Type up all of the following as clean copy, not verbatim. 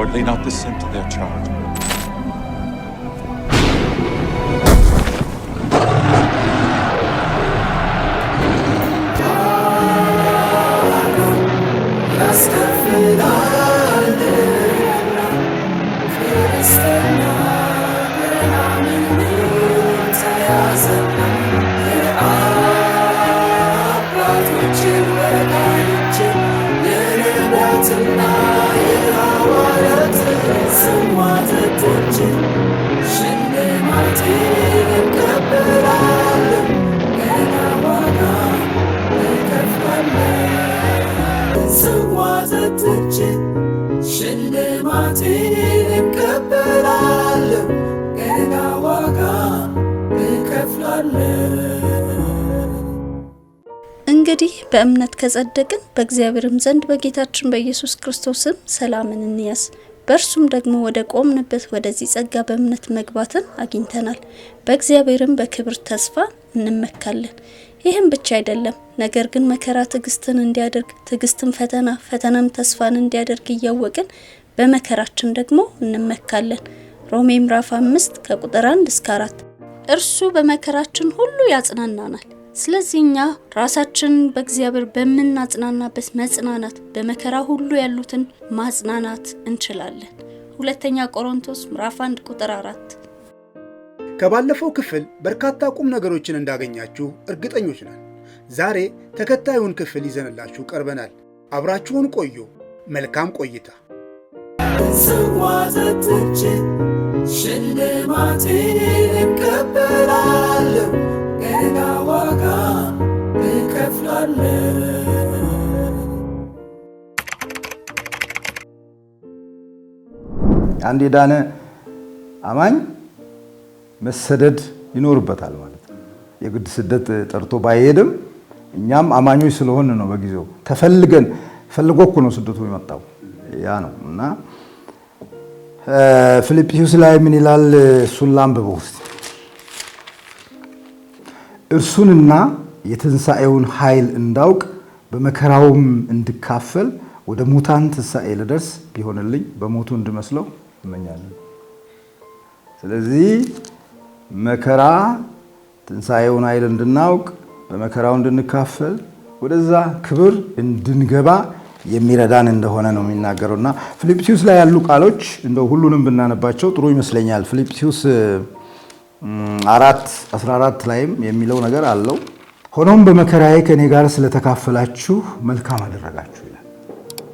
certainly not the sin to their child. እንግዲህ በእምነት ከጸደቅን በእግዚአብሔርም ዘንድ በጌታችን በኢየሱስ ክርስቶስም ሰላምን እንያዝ። በእርሱም ደግሞ ወደ ቆምንበት ወደዚህ ጸጋ በእምነት መግባትን አግኝተናል። በእግዚአብሔርም በክብር ተስፋ እንመካለን። ይህም ብቻ አይደለም፣ ነገር ግን መከራ ትዕግስትን እንዲያደርግ፣ ትዕግስትም ፈተና፣ ፈተናም ተስፋን እንዲያደርግ እያወቅን በመከራችን ደግሞ እንመካለን። ሮሜ ምዕራፍ 5 ከቁጥር 1 እስከ 4። እርሱ በመከራችን ሁሉ ያጽናናናል። ስለዚህ እኛ ራሳችን በእግዚአብሔር በመናጽናናበት መጽናናት በመከራ ሁሉ ያሉትን ማጽናናት እንችላለን። ሁለተኛ ቆሮንቶስ ምዕራፍ 1 ቁጥር 4። ከባለፈው ክፍል በርካታ ቁም ነገሮችን እንዳገኛችሁ እርግጠኞች ነን። ዛሬ ተከታዩን ክፍል ይዘንላችሁ ቀርበናል። አብራችሁን ቆዩ። መልካም ቆይታ። ሽልማቴን እቀበላለሁ፣ ገና ዋጋ እከፍላለሁ። አንድ የዳነ አማኝ መሰደድ ይኖርበታል ማለት ነው። የግድ ስደት ጠርቶ ባይሄድም እኛም አማኞች ስለሆነ ነው በጊዜው ተፈልገን ፈልጎ እኮ ነው ስደቱ የመጣው ያ ነው። እና ፊልጵስዩስ ላይ ምን ይላል? እሱን ላንብበው እስቲ። እርሱንና የትንሣኤውን ኃይል እንዳውቅ በመከራውም እንድካፈል ወደ ሙታን ትንሣኤ ልደርስ ቢሆንልኝ በሞቱ እንድመስለው እመኛለሁ። ስለዚህ መከራ ትንሣኤውን ኃይል እንድናውቅ በመከራው እንድንካፈል ወደዛ ክብር እንድንገባ የሚረዳን እንደሆነ ነው የሚናገረውና ፊልጵስዩስ ላይ ያሉ ቃሎች እንደው ሁሉንም ብናነባቸው ጥሩ ይመስለኛል። ፊልጵስዩስ 4:14 ላይም የሚለው ነገር አለው። ሆኖም በመከራዬ ከኔ ጋር ስለተካፈላችሁ መልካም አደረጋችሁ ይላል።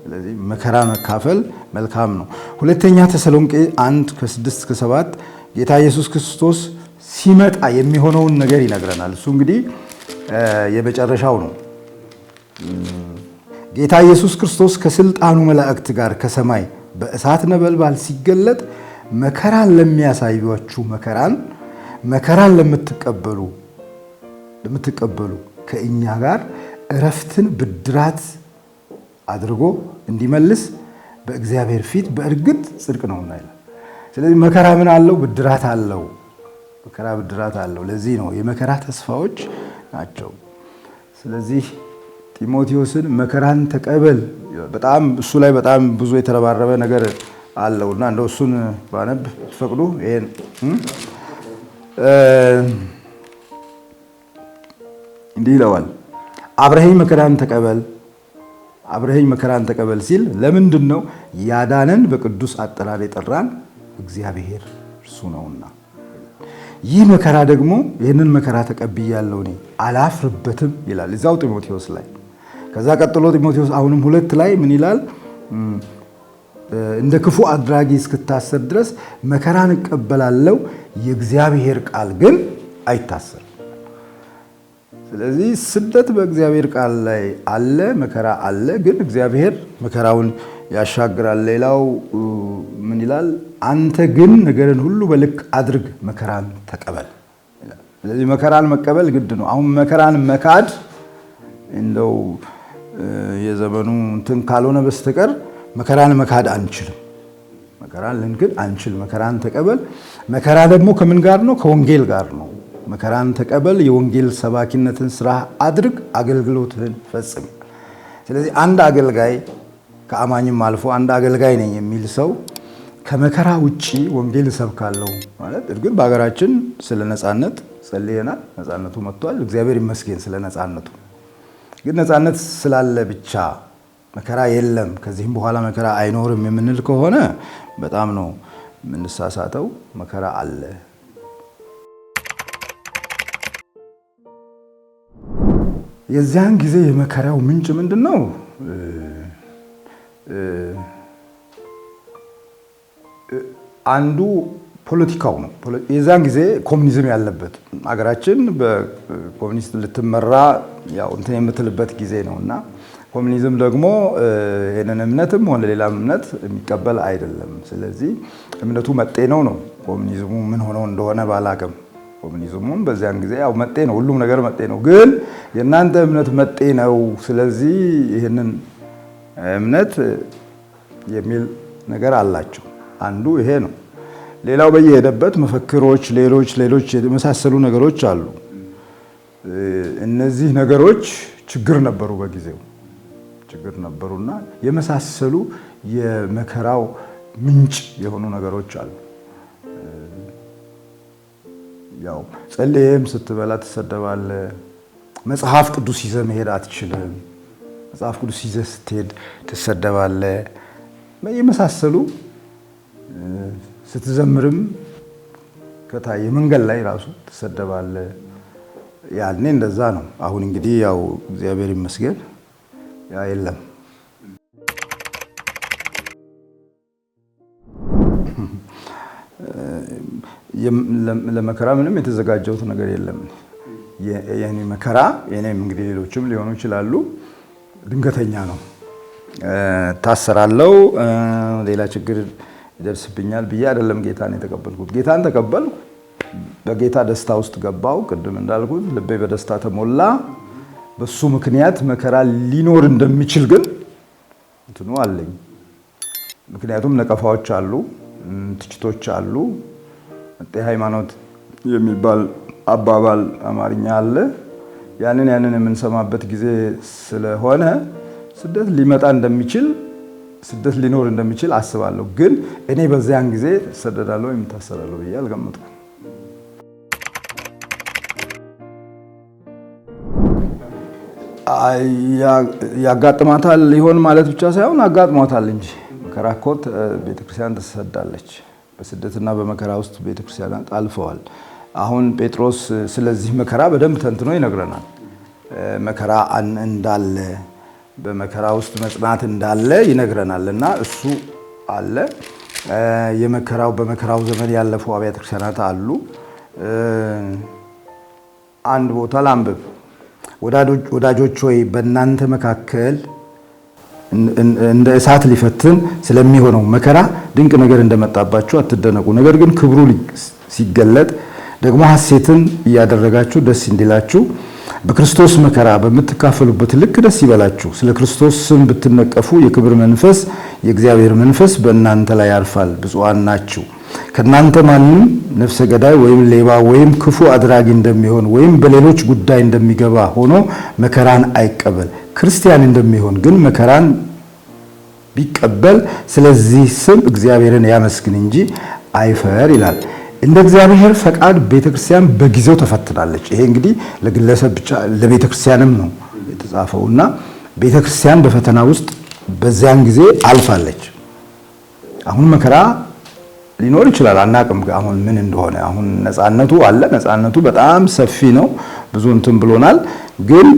ስለዚህ መከራ መካፈል መልካም ነው። ሁለተኛ ተሰሎንቄ 1:6-7 ጌታ ኢየሱስ ክርስቶስ ሲመጣ የሚሆነውን ነገር ይነግረናል። እሱ እንግዲህ የመጨረሻው ነው። ጌታ ኢየሱስ ክርስቶስ ከስልጣኑ መላእክት ጋር ከሰማይ በእሳት ነበልባል ሲገለጥ መከራን ለሚያሳዩአችሁ መከራን ለምትቀበሉ ከእኛ ጋር እረፍትን ብድራት አድርጎ እንዲመልስ በእግዚአብሔር ፊት በእርግጥ ጽድቅ ነውና ይላል። ስለዚህ መከራ ምን አለው? ብድራት አለው። መከራ ብድራት አለው። ለዚህ ነው የመከራ ተስፋዎች ናቸው። ስለዚህ ጢሞቴዎስን መከራን ተቀበል። በጣም እሱ ላይ በጣም ብዙ የተረባረበ ነገር አለውና እንደው እሱን ባነብ ፈቅዱ። ይሄን እንዲህ ይለዋል። አብረኸኝ መከራን ተቀበል ሲል ለምንድን ነው? ያዳነን በቅዱስ አጠራር የጠራን እግዚአብሔር እርሱ ነውና። ይህ መከራ ደግሞ ይህንን መከራ ተቀብያለሁ እኔ አላፍርበትም ይላል እዛው ጢሞቴዎስ ላይ። ከዛ ቀጥሎ ጢሞቴዎስ አሁንም 2 ላይ ምን ይላል? እንደ ክፉ አድራጊ እስክታሰር ድረስ መከራን እቀበላለሁ፣ የእግዚአብሔር ቃል ግን አይታሰርም። ስለዚህ ስደት በእግዚአብሔር ቃል ላይ አለ፣ መከራ አለ፣ ግን እግዚአብሔር መከራውን ያሻግራል። ሌላው ምን ይላል? አንተ ግን ነገርን ሁሉ በልክ አድርግ፣ መከራን ተቀበል ይላል። ስለዚህ መከራን መቀበል ግድ ነው። አሁን መከራን መካድ እንደው የዘመኑ እንትን ካልሆነ በስተቀር መከራን መካድ አንችልም። መከራን ልንክድ አንችል። መከራን ተቀበል። መከራ ደግሞ ከምን ጋር ነው? ከወንጌል ጋር ነው። መከራን ተቀበል፣ የወንጌል ሰባኪነትን ስራ አድርግ፣ አገልግሎትህን ፈጽም። ስለዚህ አንድ አገልጋይ ከአማኝም አልፎ አንድ አገልጋይ ነኝ የሚል ሰው ከመከራ ውጪ ወንጌል እሰብካለሁ ማለት እርግጥ በሀገራችን ስለ ነፃነት ጸልየናል። ነፃነቱ መጥቷል። እግዚአብሔር ይመስገን ስለ ነፃነቱ። ግን ነፃነት ስላለ ብቻ መከራ የለም ከዚህም በኋላ መከራ አይኖርም የምንል ከሆነ በጣም ነው የምንሳሳተው። መከራ አለ። የዚያን ጊዜ የመከራው ምንጭ ምንድነው? አንዱ ፖለቲካው ነው። የዛን ጊዜ ኮሙኒዝም ያለበት ሀገራችን በኮሙኒስት ልትመራ ያው እንትን የምትልበት ጊዜ ነውና ኮሙኒዝም ደግሞ ይሄንን እምነትም ሆነ ሌላ እምነት የሚቀበል አይደለም። ስለዚህ እምነቱ መጤ ነው። ኮሙኒዝሙ ምን ሆኖ እንደሆነ ባላቅም ኮሙኒዝሙም በዚያን ጊዜ ያው መጤ ነው፣ ሁሉም ነገር መጤ ነው። ግን የእናንተ እምነት መጤ ነው፣ ስለዚህ ይሄንን እምነት የሚል ነገር አላቸው። አንዱ ይሄ ነው። ሌላው በየሄደበት መፈክሮች፣ ሌሎች የመሳሰሉ ነገሮች አሉ። እነዚህ ነገሮች ችግር ነበሩ፣ በጊዜው ችግር ነበሩና የመሳሰሉ የመከራው ምንጭ የሆኑ ነገሮች አሉ። ያው ጸልየም ስትበላ ትሰደባለህ። መጽሐፍ ቅዱስ ይዘህ መሄድ አትችልም። መጽሐፍ ቅዱስ ይዘህ ስትሄድ ትሰደባለህ። የመሳሰሉ ስትዘምርም ከታየ መንገድ ላይ ራሱ ትሰደባለህ። ያኔ እንደዛ ነው። አሁን እንግዲህ ያው እግዚአብሔር ይመስገን ያ የለም። ለመከራ ምንም የተዘጋጀሁት ነገር የለም። የኔ መከራ የኔም እንግዲህ ሌሎችም ሊሆኑ ይችላሉ ድንገተኛ ነው። ታሰራለሁ፣ ሌላ ችግር ይደርስብኛል ብዬ አይደለም ጌታን የተቀበልኩት። ጌታን ተቀበልኩ፣ በጌታ ደስታ ውስጥ ገባው። ቅድም እንዳልኩት ልቤ በደስታ ተሞላ። በሱ ምክንያት መከራ ሊኖር እንደሚችል ግን እንትኑ አለኝ። ምክንያቱም ነቀፋዎች አሉ፣ ትችቶች አሉ። መጤ ሃይማኖት የሚባል አባባል አማርኛ አለ። ያንን የምንሰማበት ጊዜ ስለሆነ ስደት ሊመጣ እንደሚችል ስደት ሊኖር እንደሚችል አስባለሁ። ግን እኔ በዚያን ጊዜ እሰደዳለሁ ወይም እታሰራለሁ ብዬ አልገመትኩም። ያጋጥማታል ይሆን ማለት ብቻ ሳይሆን አጋጥሟታል እንጂ መከራ እኮ ቤተክርስቲያን ትሰዳለች። በስደትና በመከራ ውስጥ ቤተክርስቲያናት አልፈዋል። አሁን ጴጥሮስ ስለዚህ መከራ በደንብ ተንትኖ ይነግረናል። መከራ እንዳለ በመከራ ውስጥ መጽናት እንዳለ ይነግረናል። እና እሱ አለ። በመከራው ዘመን ያለፉ አብያተ ክርስቲያናት አሉ። አንድ ቦታ ላንብብ። ወዳጆች ሆይ በእናንተ መካከል እንደ እሳት ሊፈትን ስለሚሆነው መከራ ድንቅ ነገር እንደመጣባችሁ አትደነቁ። ነገር ግን ክብሩ ሲገለጥ ደግሞ ሐሴትን እያደረጋችሁ ደስ እንዲላችሁ በክርስቶስ መከራ በምትካፈሉበት ልክ ደስ ይበላችሁ። ስለ ክርስቶስ ስም ብትነቀፉ የክብር መንፈስ የእግዚአብሔር መንፈስ በእናንተ ላይ ያርፋል። ብፁዓን ናችሁ። ከእናንተ ማንም ነፍሰ ገዳይ ወይም ሌባ ወይም ክፉ አድራጊ እንደሚሆን ወይም በሌሎች ጉዳይ እንደሚገባ ሆኖ መከራን አይቀበል። ክርስቲያን እንደሚሆን ግን መከራን ቢቀበል ስለዚህ ስም እግዚአብሔርን ያመስግን እንጂ አይፈር ይላል። እንደ እግዚአብሔር ፈቃድ ቤተክርስቲያን በጊዜው ተፈትናለች። ይሄ እንግዲህ ለግለሰብ ብቻ ለቤተክርስቲያንም ነው የተጻፈውና ቤተክርስቲያን በፈተና ውስጥ በዚያን ጊዜ አልፋለች። አሁን መከራ ሊኖር ይችላል፣ አናቅም አሁን ምን እንደሆነ። አሁን ነፃነቱ አለ። ነፃነቱ በጣም ሰፊ ነው፣ ብዙ እንትን ብሎናል። ግን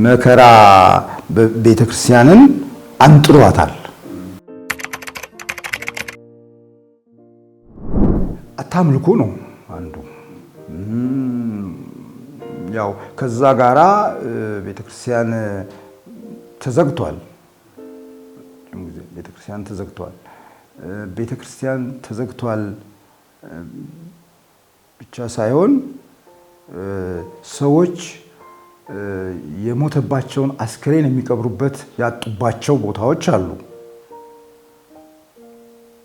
መከራ ቤተክርስቲያንን አንጥሯታል። አታምልኩ ነው አንዱ። ያው ከዛ ጋራ ቤተክርስቲያን ተዘግቷል። ቤተክርስቲያን ተዘግቷል ብቻ ሳይሆን ሰዎች የሞተባቸውን አስክሬን የሚቀብሩበት ያጡባቸው ቦታዎች አሉ።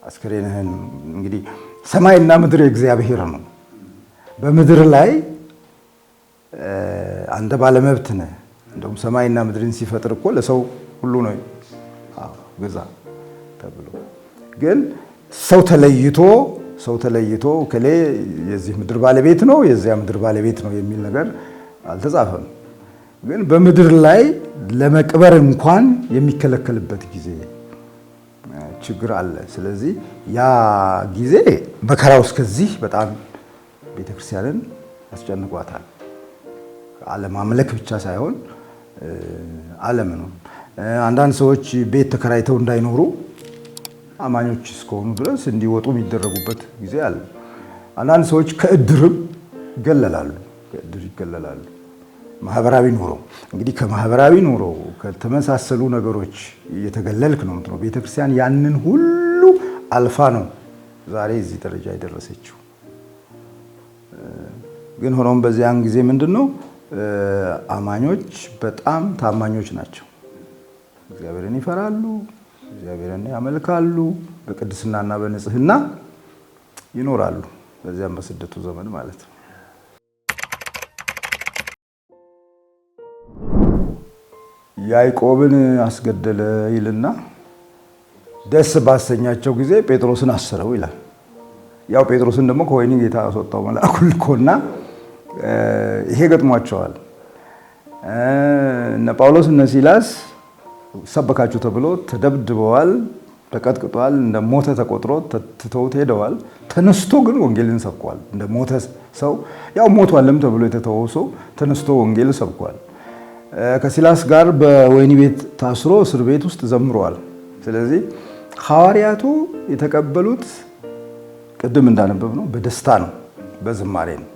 አስክሬንህን እንግዲህ ሰማይና ምድር የእግዚአብሔር ነው። በምድር ላይ አንተ ባለመብት ነህ። እንደውም ሰማይና ምድርን ሲፈጥር እኮ ለሰው ሁሉ ነው ግዛ ተብሎ። ግን ሰው ተለይቶ ከሌ የዚህ ምድር ባለቤት ነው የዚያ ምድር ባለቤት ነው የሚል ነገር አልተጻፈም። ግን በምድር ላይ ለመቅበር እንኳን የሚከለከልበት ጊዜ ችግር አለ። ስለዚህ ያ ጊዜ መከራው እስከዚህ በጣም ቤተክርስቲያንን አስጨንቋታል። አለማምለክ ብቻ ሳይሆን ዓለም ነው። አንዳንድ ሰዎች ቤት ተከራይተው እንዳይኖሩ አማኞች እስከሆኑ ድረስ እንዲወጡ የሚደረጉበት ጊዜ አለ። አንዳንድ ሰዎች ከእድርም ይገለላሉ። ማህበራዊ ኑሮ እንግዲህ ከማህበራዊ ኑሮ ከተመሳሰሉ ነገሮች እየተገለልክ ነው የምትኖረው። ቤተክርስቲያን ያንን ሁሉ አልፋ ነው ዛሬ እዚህ ደረጃ የደረሰችው። ግን ሆኖም በዚያን ጊዜ ምንድነው አማኞች በጣም ታማኞች ናቸው። እግዚአብሔርን ይፈራሉ፣ እግዚአብሔርን ያመልካሉ፣ በቅድስናና በንጽህና ይኖራሉ። በዚያም በስደቱ ዘመን ማለት ነው። ያዕቆብን አስገደለ ይልና ደስ ባሰኛቸው ጊዜ ጴጥሮስን አሰረው ይላል። ያው ጴጥሮስን ደግሞ ከወህኒ ጌታ አስወጣው መልአኩ ልኮና ይሄ ገጥሟቸዋል። እነ ጳውሎስ እነ ሲላስ ሰበካችሁ ተብሎ ተደብድበዋል፣ ተቀጥቅጧል፣ እንደ ሞተ ተቆጥሮ ትተውት ሄደዋል። ተነስቶ ግን ወንጌልን ሰብኳል። እንደ ሞተ ሰው ያው ሞቷልም ተብሎ የተተወው ሰው ተነስቶ ወንጌል ሰብኳል። ከሲላስ ጋር በወህኒ ቤት ታስሮ እስር ቤት ውስጥ ዘምረዋል። ስለዚህ ሐዋርያቱ የተቀበሉት ቅድም እንዳነበብ ነው በደስታ ነው፣ በዝማሬ ነው።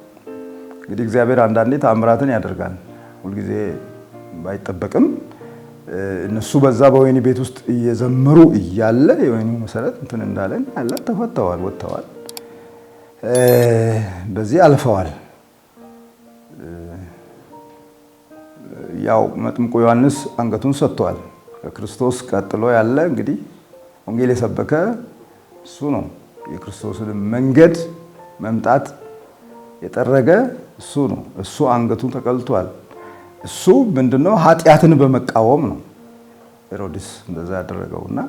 እንግዲህ እግዚአብሔር አንዳንዴ ተአምራትን ያደርጋል። ሁልጊዜ ባይጠበቅም እነሱ በዛ በወህኒ ቤት ውስጥ እየዘመሩ እያለ የወህኒው መሰረት እንትን እንዳለን ያለ ተፈተዋል፣ ወጥተዋል፣ በዚህ አልፈዋል። ያው መጥምቁ ዮሐንስ አንገቱን ሰጥቷል። ከክርስቶስ ቀጥሎ ያለ እንግዲህ ወንጌል የሰበከ እሱ ነው። የክርስቶስን መንገድ መምጣት የጠረገ እሱ ነው። እሱ አንገቱን ተቀልቷል። እሱ ምንድነው ኃጢአትን በመቃወም ነው ሄሮድስ እንደዛ ያደረገውና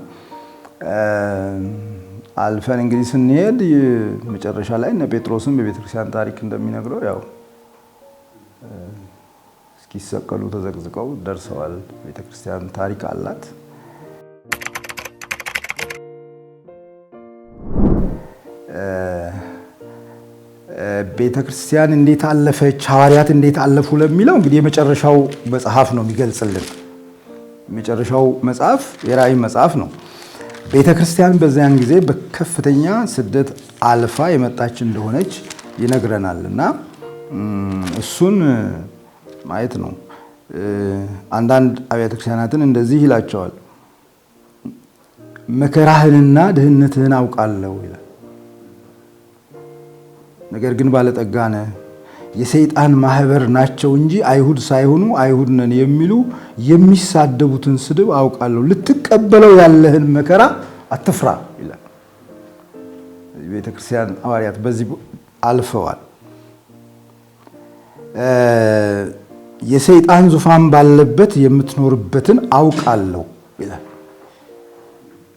አልፈን እንግዲህ ስንሄድ መጨረሻ ላይ እነ ጴጥሮስም በቤተክርስቲያን ታሪክ እንደሚነግረው ያው እስኪሰቀሉ ተዘቅዝቀው ደርሰዋል። ቤተክርስቲያን ታሪክ አላት። ቤተክርስቲያን እንዴት አለፈች፣ ሐዋርያት እንዴት አለፉ ለሚለው እንግዲህ የመጨረሻው መጽሐፍ ነው የሚገልጽልን። የመጨረሻው መጽሐፍ የራእይ መጽሐፍ ነው። ቤተክርስቲያን በዚያን ጊዜ በከፍተኛ ስደት አልፋ የመጣች እንደሆነች ይነግረናል እና እሱን ማየት ነው። አንዳንድ አብያተ ክርስቲያናትን እንደዚህ ይላቸዋል፣ መከራህንና ድህነትህን አውቃለሁ ይላል። ነገር ግን ባለጠጋ ነህ። የሰይጣን ማህበር ናቸው እንጂ አይሁድ ሳይሆኑ አይሁድ ነን የሚሉ የሚሳደቡትን ስድብ አውቃለሁ። ልትቀበለው ያለህን መከራ አትፍራ ይላል። ቤተክርስቲያን ሐዋርያት በዚህ አልፈዋል። የሰይጣን ዙፋን ባለበት የምትኖርበትን አውቃለሁ ይላል።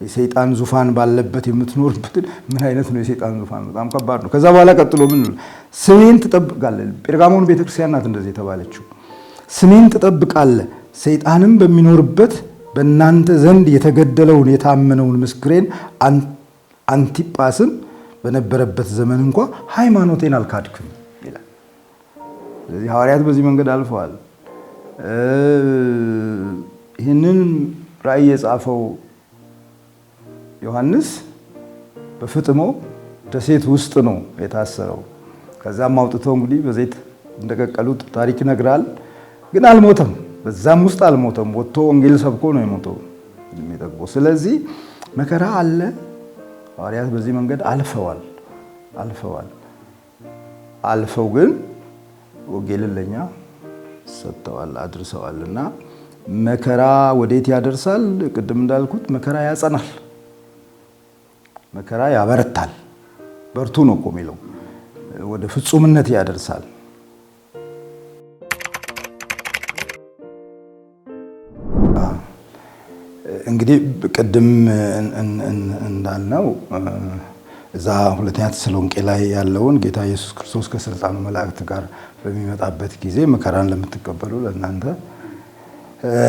የሰይጣን ዙፋን ባለበት የምትኖርበትን ምን አይነት ነው የሰይጣን ዙፋን? በጣም ከባድ ነው። ከዛ በኋላ ቀጥሎ ምን ስሜን ትጠብቃለህ። ጴርጋሞን ቤተክርስቲያን ናት እንደዚህ የተባለችው። ስሜን ትጠብቃለህ፣ ሰይጣንም በሚኖርበት በእናንተ ዘንድ የተገደለውን የታመነውን ምስክሬን አንቲጳስን በነበረበት ዘመን እንኳ ሃይማኖቴን አልካድክም ይላል። ስለዚህ ሐዋርያት በዚህ መንገድ አልፈዋል። ይህንን ራእይ የጻፈው ዮሐንስ በፍጥሞ ደሴት ውስጥ ነው የታሰረው። ከዛም አውጥተው እንግዲህ በዘይት እንደቀቀሉት ታሪክ ይነግራል። ግን አልሞተም፣ በዛም ውስጥ አልሞተም። ወጥቶ ወንጌል ሰብኮ ነው የሞተው የሚጠግበው። ስለዚህ መከራ አለ። ሐዋርያት በዚህ መንገድ አልፈዋል። አልፈው ግን ወንጌልን ለኛ ሰጥተዋል፣ አድርሰዋል። እና መከራ ወዴት ያደርሳል? ቅድም እንዳልኩት መከራ ያጸናል፣ መከራ ያበረታል። በርቱ ነው እኮ የሚለው፣ ወደ ፍጹምነት ያደርሳል። እንግዲህ ቅድም እንዳልነው እዛ ሁለተኛ ተሰሎንቄ ላይ ያለውን ጌታ ኢየሱስ ክርስቶስ ከስልጣኑ መላእክት ጋር በሚመጣበት ጊዜ መከራን ለምትቀበሉ ለእናንተ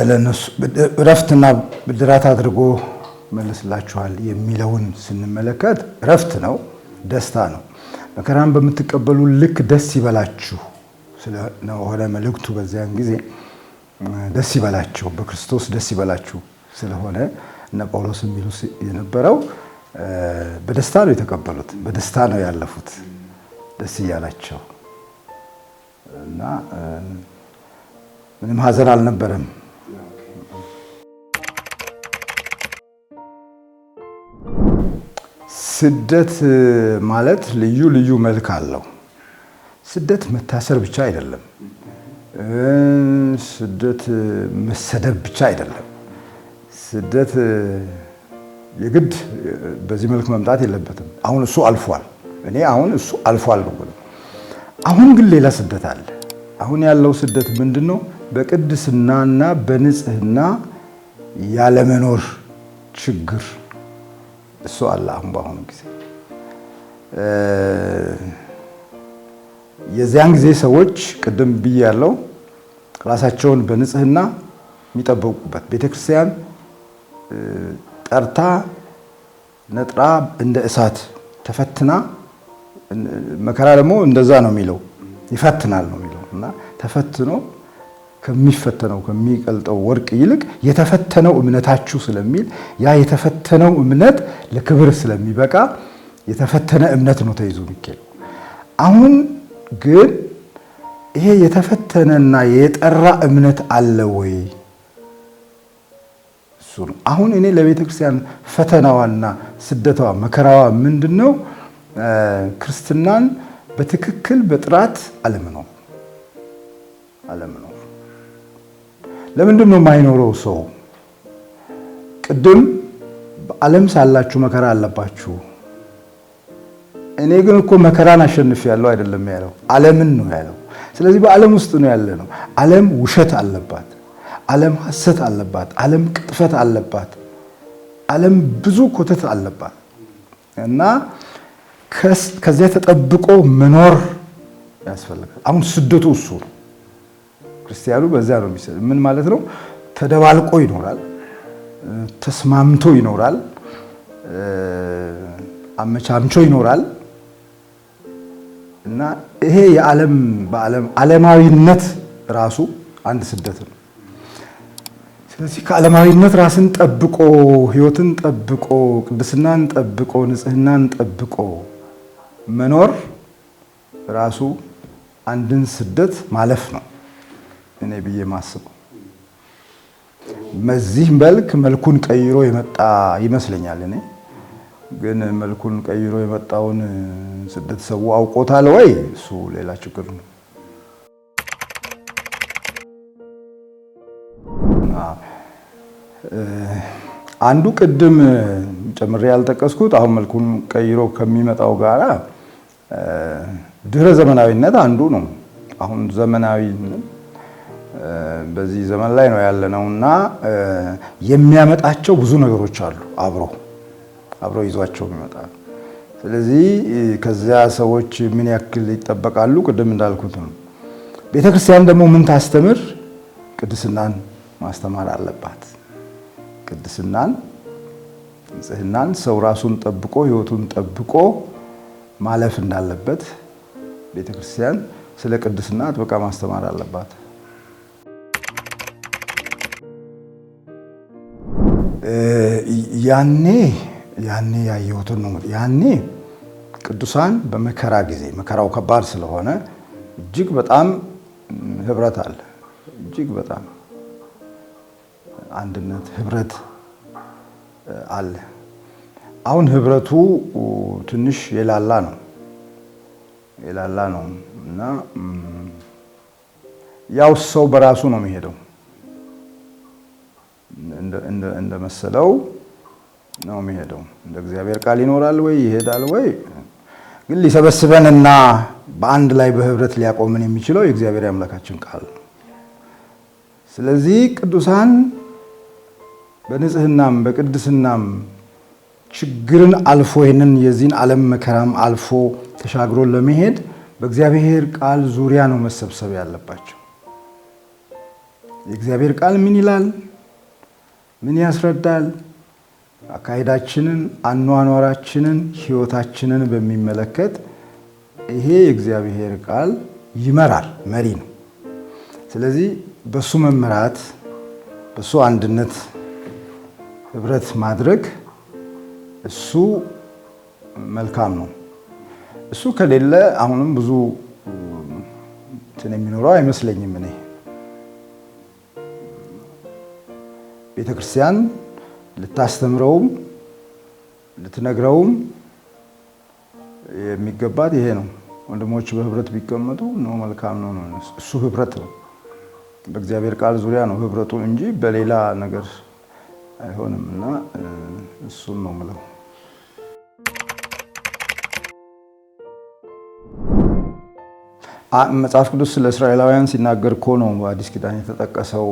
ለነሱ ረፍትና ብድራት አድርጎ መልስላችኋል የሚለውን ስንመለከት ረፍት ነው፣ ደስታ ነው። መከራን በምትቀበሉ ልክ ደስ ይበላችሁ ስለሆነ መልእክቱ በዚያን ጊዜ ደስ ይበላችሁ፣ በክርስቶስ ደስ ይበላችሁ ስለሆነ እነ ጳውሎስ የሚሉ የነበረው በደስታ ነው የተቀበሉት፣ በደስታ ነው ያለፉት፣ ደስ እያላቸው እና ምንም ሀዘን አልነበረም። ስደት ማለት ልዩ ልዩ መልክ አለው። ስደት መታሰር ብቻ አይደለም። ስደት መሰደብ ብቻ አይደለም። ስደት የግድ በዚህ መልክ መምጣት የለበትም። አሁን እሱ አልፏል። እኔ አሁን እሱ አልፏል ነው። አሁን ግን ሌላ ስደት አለ። አሁን ያለው ስደት ምንድነው? በቅድስናና በንጽህና ያለመኖር ችግር እሱ አለ። አሁን በአሁኑ ጊዜ የዚያን ጊዜ ሰዎች ቅድም ብያለሁ ራሳቸውን በንጽህና የሚጠብቁበት ቤተክርስቲያን ጠርታ ነጥራ እንደ እሳት ተፈትና፣ መከራ ደግሞ እንደዛ ነው የሚለው ይፈትናል ነው የሚለው እና ተፈትኖ ከሚፈተነው ከሚቀልጠው ወርቅ ይልቅ የተፈተነው እምነታችሁ ስለሚል ያ የተፈተነው እምነት ለክብር ስለሚበቃ የተፈተነ እምነት ነው ተይዞ የሚኬድ። አሁን ግን ይሄ የተፈተነና የጠራ እምነት አለ ወይ? እሱ ነው አሁን እኔ ለቤተ ክርስቲያን ፈተናዋና ስደታዋ መከራዋ ምንድነው? ክርስትናን በትክክል በጥራት አለመኖር። ለምንድን ነው የማይኖረው ሰው? ቅድም በዓለም ሳላችሁ መከራ አለባችሁ፣ እኔ ግን እኮ መከራን አሸንፌያለሁ አይደለም ያለው፣ ዓለምን ነው ያለው። ስለዚህ በዓለም ውስጥ ነው ያለ ነው። ዓለም ውሸት አለባት፣ ዓለም ሐሰት አለባት፣ ዓለም ቅጥፈት አለባት፣ ዓለም ብዙ ኮተት አለባት እና ከዚያ ተጠብቆ መኖር ያስፈልጋል። አሁን ስደቱ እሱ ነው። ክርስቲያኑ በዚያ ነው የሚሰጥ። ምን ማለት ነው? ተደባልቆ ይኖራል፣ ተስማምቶ ይኖራል፣ አመቻምቾ ይኖራል እና ይሄ ዓለማዊነት ራሱ አንድ ስደት ነው። ስለዚህ ከዓለማዊነት ራስን ጠብቆ ሕይወትን ጠብቆ ቅድስናን ጠብቆ ንጽህናን ጠብቆ መኖር ራሱ አንድን ስደት ማለፍ ነው እኔ ብዬ ማስበው። በዚህ መልኩን ቀይሮ የመጣ ይመስለኛል። እኔ ግን መልኩን ቀይሮ የመጣውን ስደት ሰው አውቆታል ወይ? እሱ ሌላ ችግር ነው። አንዱ ቅድም ጨምሬ ያልጠቀስኩት አሁን መልኩን ቀይሮ ከሚመጣው ጋራ ድህረ ዘመናዊነት አንዱ ነው። አሁን ዘመናዊነት በዚህ ዘመን ላይ ነው ያለነውና የሚያመጣቸው ብዙ ነገሮች አሉ አብሮ ይዟቸው ይመጣሉ። ስለዚህ ከዚያ ሰዎች ምን ያክል ይጠበቃሉ? ቅድም እንዳልኩት ነው። ቤተክርስቲያን ደግሞ ምን ታስተምር? ቅድስናን ማስተማር አለባት። ቅድስናን፣ ንጽህናን ሰው ራሱን ጠብቆ ሕይወቱን ጠብቆ ማለፍ እንዳለበት ቤተክርስቲያን ስለ ቅድስና አጥብቃ ማስተማር አለባት። ያኔ ያየሁትን ነው። ያኔ ቅዱሳን በመከራ ጊዜ መከራው ከባድ ስለሆነ እጅግ በጣም ህብረት አለ። እጅግ በጣም አንድነት፣ ህብረት አለ። አሁን ህብረቱ ትንሽ የላላ ነው እና ያው ሰው በራሱ ነው የሚሄደው እንደ መሰለው ነው የሚሄደው። እንደ እግዚአብሔር ቃል ይኖራል ወይ ይሄዳል ወይ? ግን ሊሰበስበንና በአንድ ላይ በህብረት ሊያቆምን የሚችለው የእግዚአብሔር አምላካችን ቃል ነው። ስለዚህ ቅዱሳን በንጽህናም በቅድስናም ችግርን አልፎ ይህንን የዚህን ዓለም መከራም አልፎ ተሻግሮ ለመሄድ በእግዚአብሔር ቃል ዙሪያ ነው መሰብሰብ ያለባቸው። የእግዚአብሔር ቃል ምን ይላል? ምን ያስረዳል? አካሄዳችንን፣ አኗኗራችንን፣ ህይወታችንን በሚመለከት ይሄ የእግዚአብሔር ቃል ይመራል፣ መሪ ነው። ስለዚህ በሱ መመራት፣ በሱ አንድነት ህብረት ማድረግ እሱ መልካም ነው። እሱ ከሌለ አሁንም ብዙ እንትን የሚኖረው አይመስለኝም። እኔ ቤተክርስቲያን ልታስተምረውም ልትነግረውም የሚገባት ይሄ ነው። ወንድሞች በህብረት ቢቀመጡ ነው መልካም ነው። እሱ ህብረት ነው። በእግዚአብሔር ቃል ዙሪያ ነው ህብረቱ እንጂ በሌላ ነገር አይሆንም። እና እሱን ነው የምለው። መጽሐፍ ቅዱስ ስለ እስራኤላውያን ሲናገር እኮ ነው በአዲስ ኪዳን የተጠቀሰው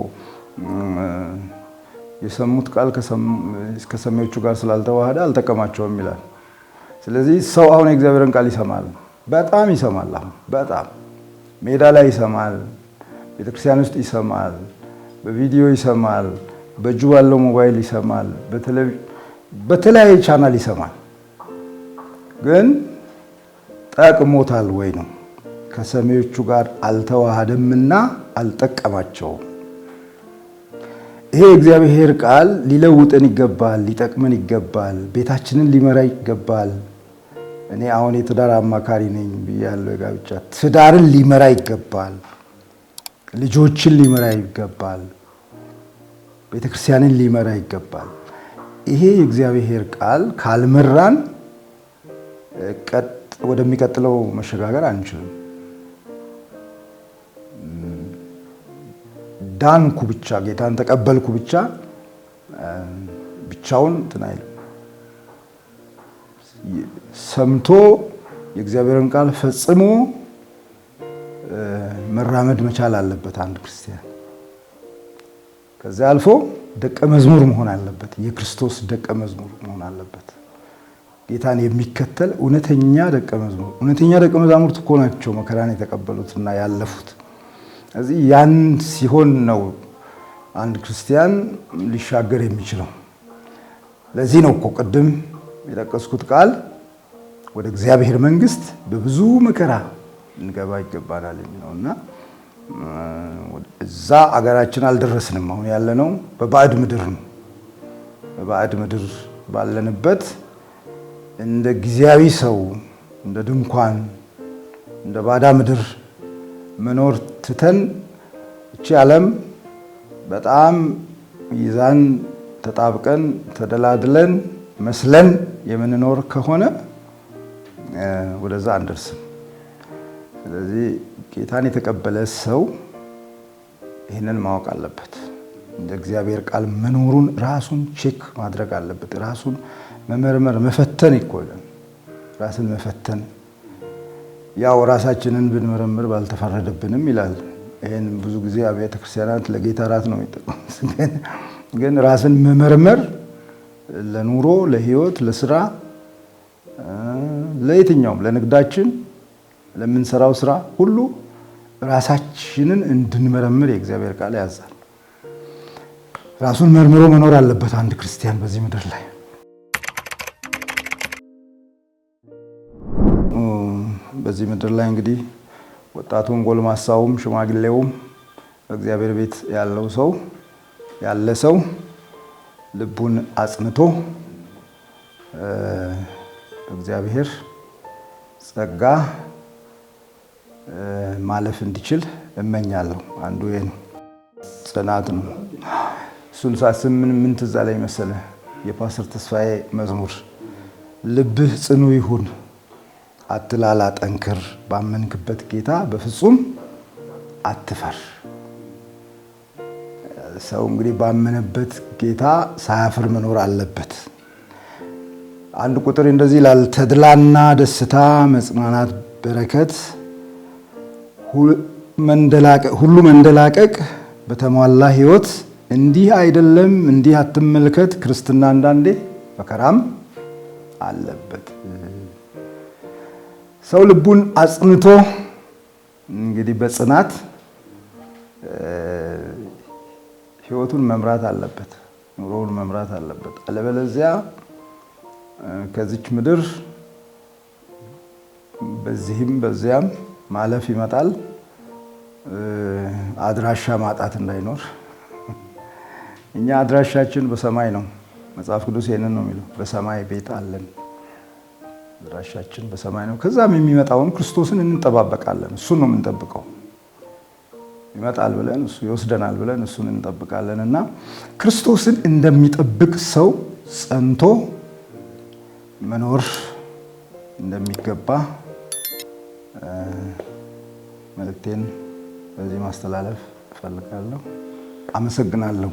የሰሙት ቃል ከሰሚዎቹ ጋር ስላልተዋሃደ አልጠቀማቸውም ይላል። ስለዚህ ሰው አሁን የእግዚአብሔርን ቃል ይሰማል፣ በጣም ይሰማል። አሁን በጣም ሜዳ ላይ ይሰማል፣ ቤተክርስቲያን ውስጥ ይሰማል፣ በቪዲዮ ይሰማል፣ በእጁ ባለው ሞባይል ይሰማል፣ በተለያየ ቻናል ይሰማል። ግን ጠቅሞታል ወይ ነው? ከሰሚዎቹ ጋር አልተዋሃደምና አልጠቀማቸውም። ይሄ የእግዚአብሔር ቃል ሊለውጠን ይገባል፣ ሊጠቅመን ይገባል፣ ቤታችንን ሊመራ ይገባል። እኔ አሁን የትዳር አማካሪ ነኝ ብያለሁ። የጋብቻ ትዳርን ሊመራ ይገባል፣ ልጆችን ሊመራ ይገባል፣ ቤተክርስቲያንን ሊመራ ይገባል። ይሄ የእግዚአብሔር ቃል ካልመራን ወደሚቀጥለው መሸጋገር አንችልም። ዳንኩ ብቻ ጌታን ተቀበልኩ ብቻ ብቻውን እንትን አይልም። ሰምቶ የእግዚአብሔርን ቃል ፈጽሞ መራመድ መቻል አለበት አንድ ክርስቲያን። ከዚያ አልፎ ደቀ መዝሙር መሆን አለበት። የክርስቶስ ደቀ መዝሙር መሆን አለበት። ጌታን የሚከተል እውነተኛ ደቀ መዝሙር። እውነተኛ ደቀ መዛሙርት እኮ ናቸው መከራን የተቀበሉትና ያለፉት። ስለዚህ ያን ሲሆን ነው አንድ ክርስቲያን ሊሻገር የሚችለው። ለዚህ ነው እኮ ቅድም የጠቀስኩት ቃል ወደ እግዚአብሔር መንግስት በብዙ መከራ እንገባ ይገባናል የሚለውና እዛ አገራችን አልደረስንም። አሁን ያለነው በባዕድ ምድር ነው። በባዕድ ምድር ባለንበት እንደ ጊዜያዊ ሰው እንደ ድንኳን እንደ ባዳ ምድር መኖር ትተን እቺ ዓለም በጣም ይዛን ተጣብቀን ተደላድለን መስለን የምንኖር ከሆነ ወደዛ አንደርስም። ስለዚህ ጌታን የተቀበለ ሰው ይህንን ማወቅ አለበት። እንደ እግዚአብሔር ቃል መኖሩን ራሱን ቼክ ማድረግ አለበት። ራሱን መመርመር መፈተን ይቆያል። ራስን መፈተን ያው ራሳችንን ብንመረምር ባልተፈረደብንም ይላል። ይሄን ብዙ ጊዜ አብያተ ክርስቲያናት ለጌታ ራት ነው የሚጠቀሙት። ግን ራስን መመርመር ለኑሮ፣ ለህይወት፣ ለስራ፣ ለየትኛውም ለንግዳችን፣ ለምንሰራው ስራ ሁሉ ራሳችንን እንድንመረምር የእግዚአብሔር ቃል ያዛል። ራሱን መርምሮ መኖር አለበት አንድ ክርስቲያን በዚህ ምድር ላይ። በዚህ ምድር ላይ እንግዲህ ወጣቱም ጎልማሳውም ሽማግሌውም በእግዚአብሔር ቤት ያለ ሰው ልቡን አጽንቶ በእግዚአብሔር ጸጋ ማለፍ እንዲችል እመኛለሁ። አንዱ ይሄ ነው፣ ጽናት ነው። እሱን ሳስብ ምን ትዝ አለኝ መሰለህ? የፓስተር ተስፋዬ መዝሙር ልብህ ጽኑ ይሁን አትላላ ጠንክር፣ ባመንክበት ጌታ በፍጹም አትፈር። ሰው እንግዲህ ባመነበት ጌታ ሳያፍር መኖር አለበት። አንድ ቁጥር እንደዚህ ይላል፣ ተድላና ደስታ፣ መጽናናት፣ በረከት፣ ሁሉ መንደላቀቅ በተሟላ ህይወት እንዲህ አይደለም እንዲህ አትመልከት። ክርስትና አንዳንዴ መከራም አለበት። ሰው ልቡን አጽንቶ እንግዲህ በጽናት ህይወቱን መምራት አለበት፣ ኑሮውን መምራት አለበት። አለበለዚያ ከዚች ምድር በዚህም በዚያም ማለፍ ይመጣል። አድራሻ ማጣት እንዳይኖር። እኛ አድራሻችን በሰማይ ነው። መጽሐፍ ቅዱስ ይሄንን ነው የሚለው፣ በሰማይ ቤት አለን። አድራሻችን በሰማይ ነው። ከዛም የሚመጣውን ክርስቶስን እንጠባበቃለን። እሱን ነው የምንጠብቀው። ይመጣል ብለን እሱ ይወስደናል ብለን እሱን እንጠብቃለንና ክርስቶስን እንደሚጠብቅ ሰው ጸንቶ መኖር እንደሚገባ መልእክቴን በዚህ ማስተላለፍ እፈልጋለሁ። አመሰግናለሁ።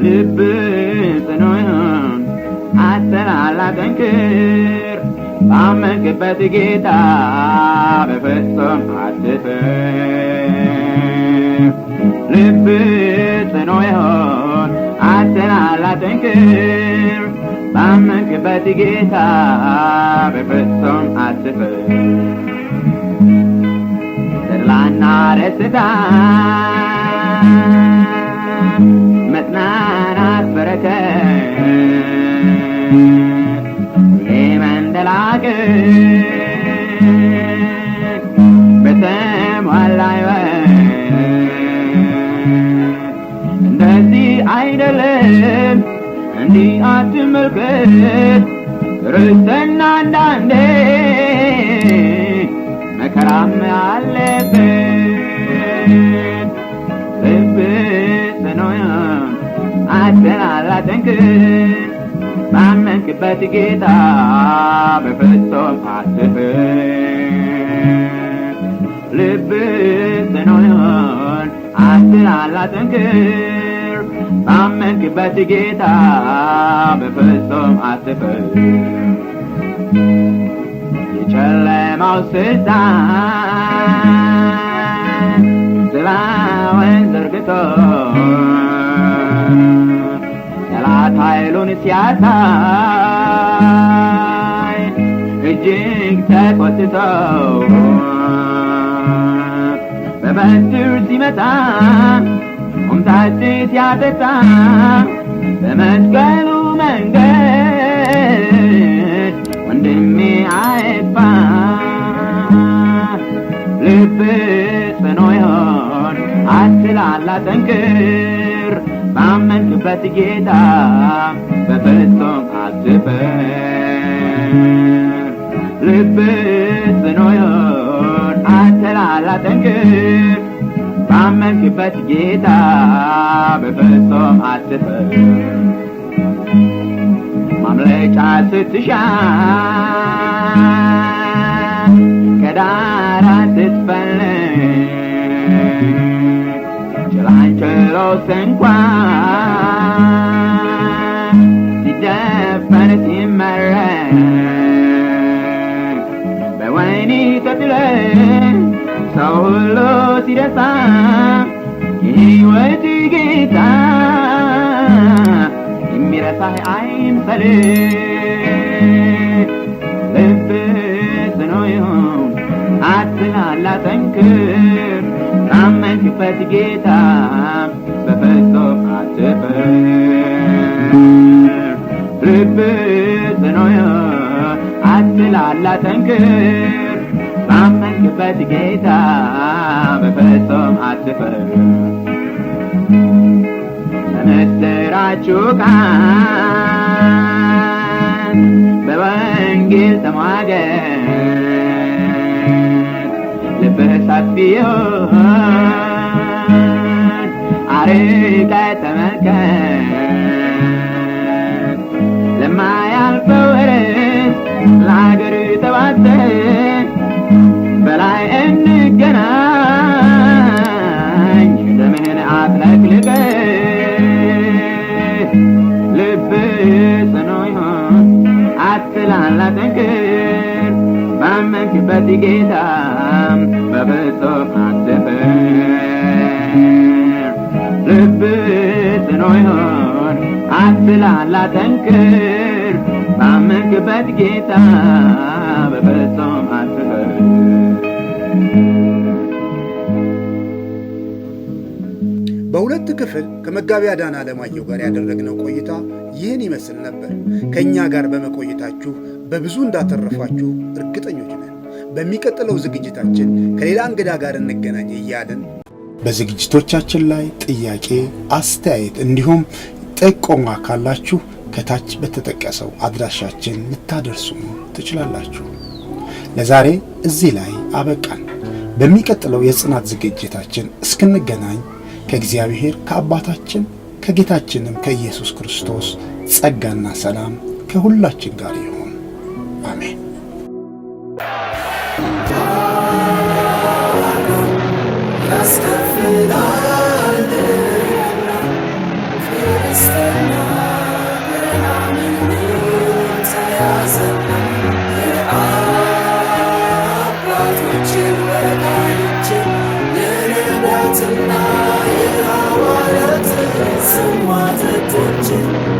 ልብ ጽኑ ይሁን አትጠንክር፣ ባመንክበት ጌታ በፍጹም አትፍር። ልብ ጽኑ ይሁን አትጠንክር፣ ባመንክበት ጌታ በፍጹም አትፍር። ተድላና ደስታ መጽናናት በረከት መንደላቀቅ በተሟላ ሕይወት እንደዚህ አይደለም እንዲህ አትመልከት። ክርስትና አንዳንዴ መከራም አለበት። ልብ ጽኑ ይሁን አትጠንክር፣ ባመንክበት ጌታ በፍጹም አትፍር። ልብ ጽኑ ይሁን አትጠንክር፣ ባመንክበት ጌታ በፍጹም አትፍር። የጨለማው ስልጣን ጥላውን ዘርግቶ ጠላት ኃይሉን ሲያሳይ እጅግ ተቆጥቶ በበትር ሲመታ ሆምጣጤ ሲያጠጣ በመስቀሉ መንገድ ወንድሜ አይጥፋ። ልብ ጽኑ ይሁን አትጠንክር፣ ባመንክበት ጌታ በፍጹም አትፍር። ልብ ጽኑ ይሁን አትጠንክር፣ ባመንክበት ጌታ በፍጹም አትፍር። ማምለጫ ስትሻ ከዳር ስትፈልግ ጭላንጭሎስ እንኳን ሲደፈር ሲመረቅ በወህኒ ተጥለህ ሰው ሁሉ ሲደሳ የሕይወት ጌታ የሚረሳህ አይምሰልህ። ልብ ጽኑ ይሁን አትጠንክር፣ ባመንክበት ጌታ በፍጹም አትፍር። ልብ ጽኑ ይሁን አትጠንክር፣ ባመንክበት ጌታ በፍጹም አትፍር። ለምስራቹ ቃል በወንጌል ተሟገት፣ ልብህ ሰፊ ይሁን አርቀህ ተመልከት። ለማያልፈው ርስት ለአገር ተዋጥተህ በላይ እንገናኝ ጽኑ ይሁን አትላላ ጠንክር ባመንክበት ጌታ በፍጹም አትፍር ልብ ጽኑ ይሁን አትላላ ጠንክር ባመንክበት ጌታ በፍጹም አትፍር በሁለት ክፍል ከመጋቢ አዳነ አለማየሁ ጋር ያደረግነው ቆይታ ይህን ይመስል ነበር። ከእኛ ጋር በመቆየታችሁ በብዙ እንዳተረፋችሁ እርግጠኞች ነን። በሚቀጥለው ዝግጅታችን ከሌላ እንግዳ ጋር እንገናኝ እያልን በዝግጅቶቻችን ላይ ጥያቄ፣ አስተያየት እንዲሁም ጥቆማ ካላችሁ ከታች በተጠቀሰው አድራሻችን ልታደርሱ ትችላላችሁ። ለዛሬ እዚህ ላይ አበቃን። በሚቀጥለው የጽናት ዝግጅታችን እስክንገናኝ ከእግዚአብሔር ከአባታችን ከጌታችንም ከኢየሱስ ክርስቶስ ጸጋና ሰላም ከሁላችን ጋር ይሁን። አሜን። Some water,